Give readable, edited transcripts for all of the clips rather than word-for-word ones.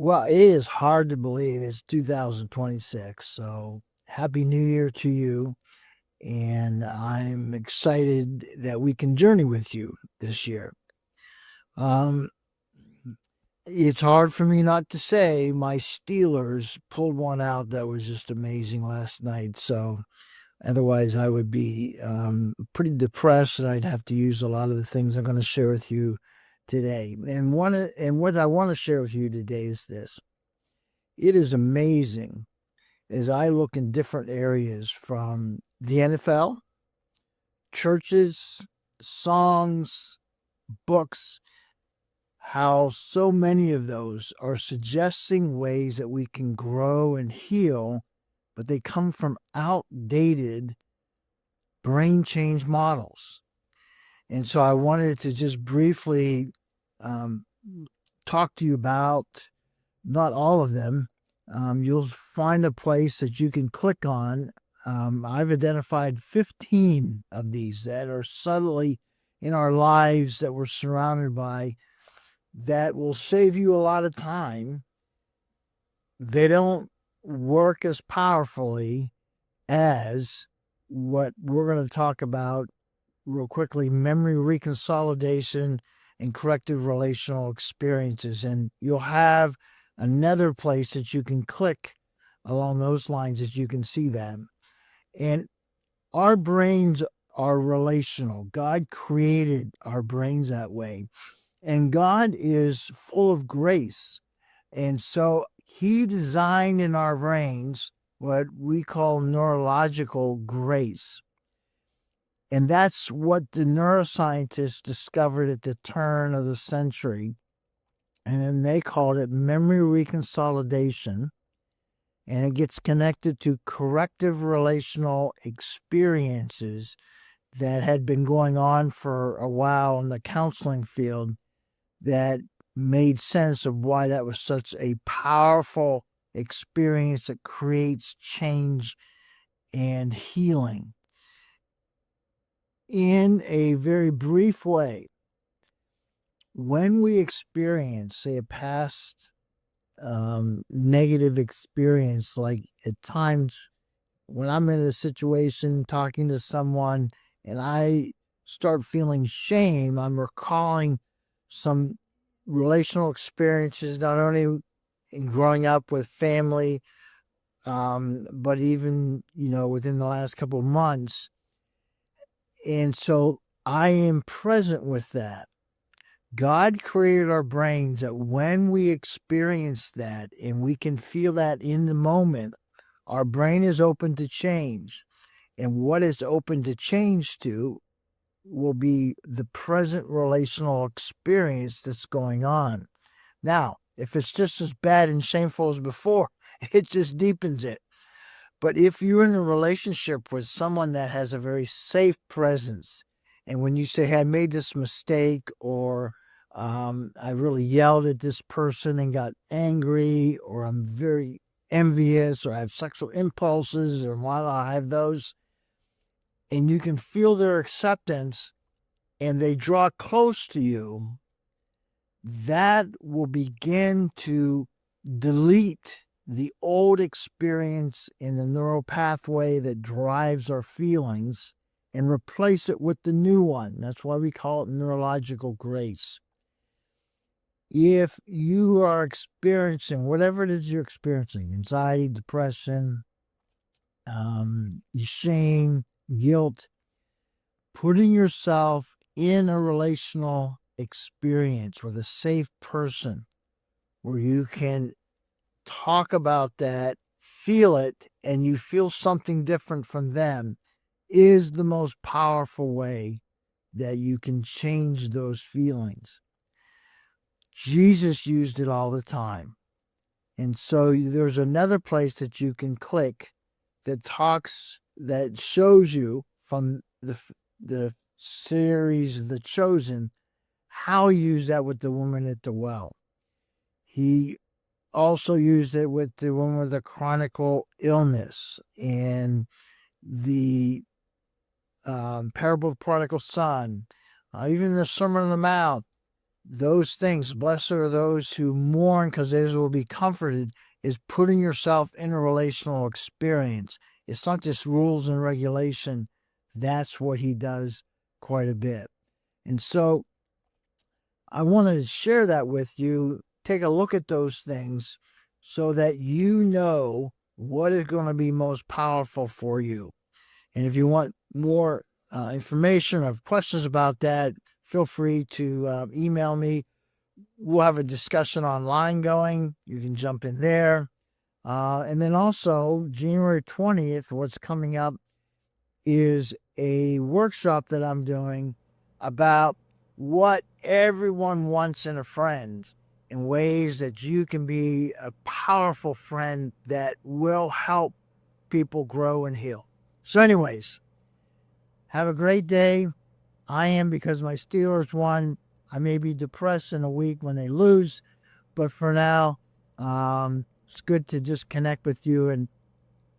Well, it is hard to believe it's 2026. So happy New Year to you. And I'm excited that we can journey with you this year. Um, it's hard for me not to say my Steelers pulled one out that was just amazing last night. So otherwise, I would be pretty depressed, and I'd have to use a lot of the things I'm going to share with you today. And what I want to share with you today is this: it is amazing as I look in different areas from the NFL, churches, songs, books, how so many of those are suggesting ways that we can grow and heal, but they come from outdated brain change models. And so I wanted to just briefly um, talk to you about not all of them. You'll find a place that you can click on. I've identified 15 of these that are subtly in our lives that we're surrounded by that will save you a lot of time. They don't work as powerfully as what we're going to talk about real quickly: memory reconsolidation and corrective relational experiences. And you'll have another place that you can click along those lines that you can see them. And our brains are relational. God created our brains that way. And God is full of grace. And so he designed in our brains what we call neurological grace. And that's what the neuroscientists discovered at the turn of the century. And then they called it memory reconsolidation. And it gets connected to corrective relational experiences that had been going on for a while in the counseling field that made sense of why that was such a powerful experience that creates change and healing. In a very brief way, when we experience, say, a past negative experience, like at times when I'm in a situation talking to someone and I start feeling shame, I'm recalling some relational experiences, not only in growing up with family, but even, within the last couple of months. And so I am present with that. God created our brains that when we experience that and we can feel that in the moment, our brain is open to change. And what it's open to change to will be the present relational experience that's going on. Now, if it's just as bad and shameful as before, it just deepens it. But if you're in a relationship with someone that has a very safe presence, and when you say, hey, I made this mistake, or I really yelled at this person and got angry, or I'm very envious, or I have sexual impulses, or while I have those, and you can feel their acceptance and they draw close to you, that will begin to delete the old experience in the neural pathway that drives our feelings and replace it with the new one. That's why we call it neurological grace. If you are experiencing whatever it is you're experiencing, anxiety, depression, shame, guilt, putting yourself in a relational experience with a safe person where you can talk about that, feel it, and you feel something different from them is the most powerful way that you can change those feelings. Jesus used it all the time. And so there's another place that you can click that shows you from the series The Chosen how he used that with the woman at the well. He also used it with the woman with the chronic illness and the parable of the prodigal son, even the Sermon on the Mount. those things, blessed are those who mourn because they will be comforted, is putting yourself in a relational experience. It's not just rules and regulation. That's what he does quite a bit. And so I wanted to share that with you. Take a look at those things so that you know what is going to be most powerful for you. And if you want more information or questions about that, feel free to email me. We'll have a discussion online going. You can jump in there. And then also, January 20th, what's coming up is a workshop that I'm doing about what everyone wants in a friend in ways that you can be a powerful friend that will help people grow and heal. So, anyways, have a great day. I am, because my Steelers won. I may be depressed in a week when they lose, but for now, it's good to just connect with you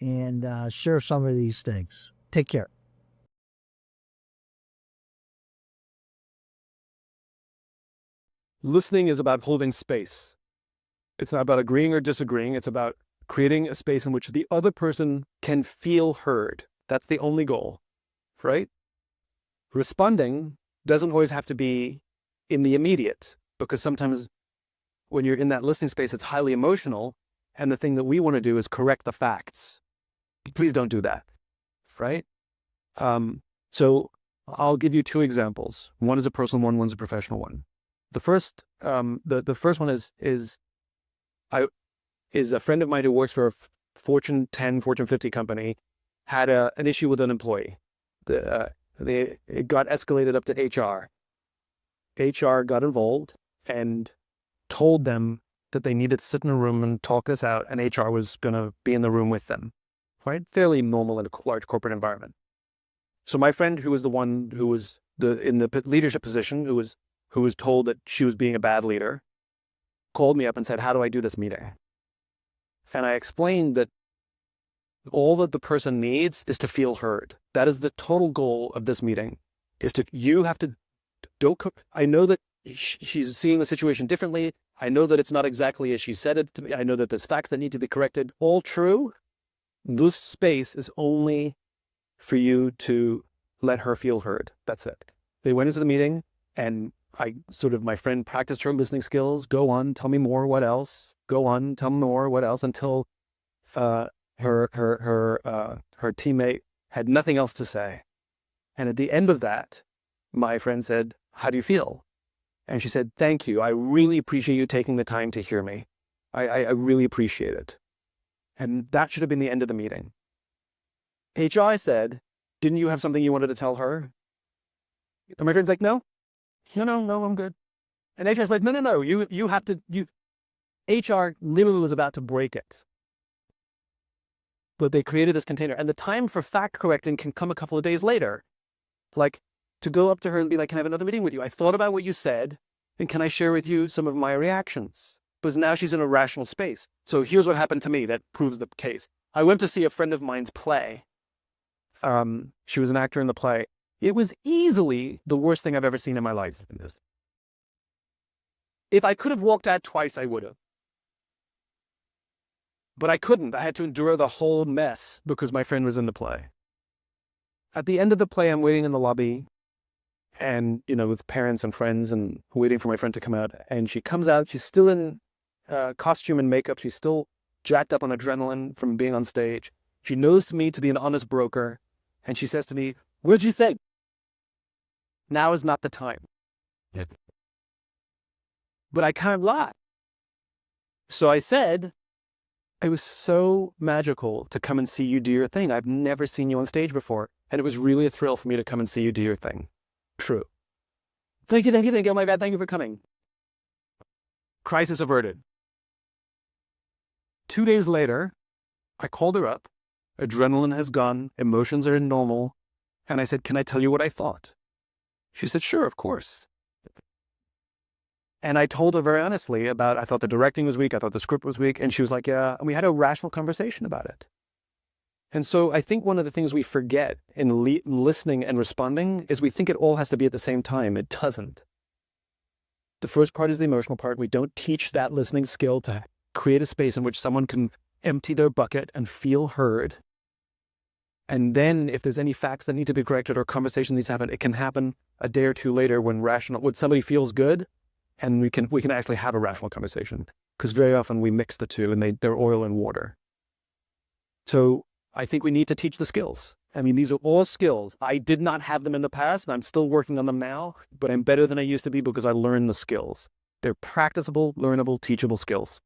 and share some of these things. Take care. Listening is about holding space. It's not about agreeing or disagreeing. It's about creating a space in which the other person can feel heard. That's the only goal, right? Responding doesn't always have to be in the immediate, because sometimes when you're in that listening space, it's highly emotional, and the thing that we want to do is correct the facts. Please don't do that, right? So I'll give you two examples. One is a personal one, one's a professional one. The first one is a friend of mine who works for a Fortune 10, Fortune 50 company, had an issue with an employee. It got escalated up to HR. HR got involved and told them that they needed to sit in a room and talk this out, and HR was going to be in the room with them. Right? Fairly normal in a large corporate environment. So my friend, who was the one who was in the leadership position, who was told that she was being a bad leader, called me up and said, "How do I do this meeting?" And I explained that all that the person needs is to feel heard. That is the total goal of this meeting, I know that she's seeing the situation differently. I know that it's not exactly as she said it to me. I know that there's facts that need to be corrected. All true. This space is only for you to let her feel heard. That's it. They went into the meeting, and my friend practiced her listening skills. Go on, tell me more. What else? Go on, tell me more. What else? Until her teammate had nothing else to say. And at the end of that, my friend said, "How do you feel?" And she said, "Thank you. I really appreciate you taking the time to hear me. I really appreciate it." And that should have been the end of the meeting. HI said, "Didn't you have something you wanted to tell her?" And my friend's like, No, I'm good. And HR's like, No, you have to, HR literally was about to break it. But they created this container, and the time for fact correcting can come a couple of days later. Like, to go up to her and be like, "Can I have another meeting with you? I thought about what you said, and can I share with you some of my reactions?" Because now she's in a rational space. So here's what happened to me that proves the case. I went to see a friend of mine's play. She was an actor in the play. It was easily the worst thing I've ever seen in my life. If I could have walked out twice, I would have. But I couldn't. I had to endure the whole mess because my friend was in the play. At the end of the play, I'm waiting in the lobby and, with parents and friends, and waiting for my friend to come out. And she comes out. She's still in costume and makeup. She's still jacked up on adrenaline from being on stage. She knows me to be an honest broker. And she says to me, "What'd you say?" Now is not the time. Yeah. But I can't lie. So I said, "It was so magical to come and see you do your thing. I've never seen you on stage before. And it was really a thrill for me to come and see you do your thing." True. Thank you. Oh my God, thank you for coming. Crisis averted. 2 days later, I called her up. Adrenaline has gone. Emotions are normal. And I said, "Can I tell you what I thought?" She said, "Sure, of course." And I told her very honestly about, I thought the directing was weak. I thought the script was weak. And she was like, "Yeah." And we had a rational conversation about it. And so I think one of the things we forget in listening and responding is we think it all has to be at the same time. It doesn't. The first part is the emotional part. We don't teach that listening skill to create a space in which someone can empty their bucket and feel heard. And then if there's any facts that need to be corrected or conversation needs to happen, it can happen a day or two later when somebody feels good, and we can actually have a rational conversation. Because very often we mix the two and they're oil and water. So I think we need to teach the skills. I mean, these are all skills. I did not have them in the past, and I'm still working on them now, but I'm better than I used to be because I learned the skills. They're practicable, learnable, teachable skills.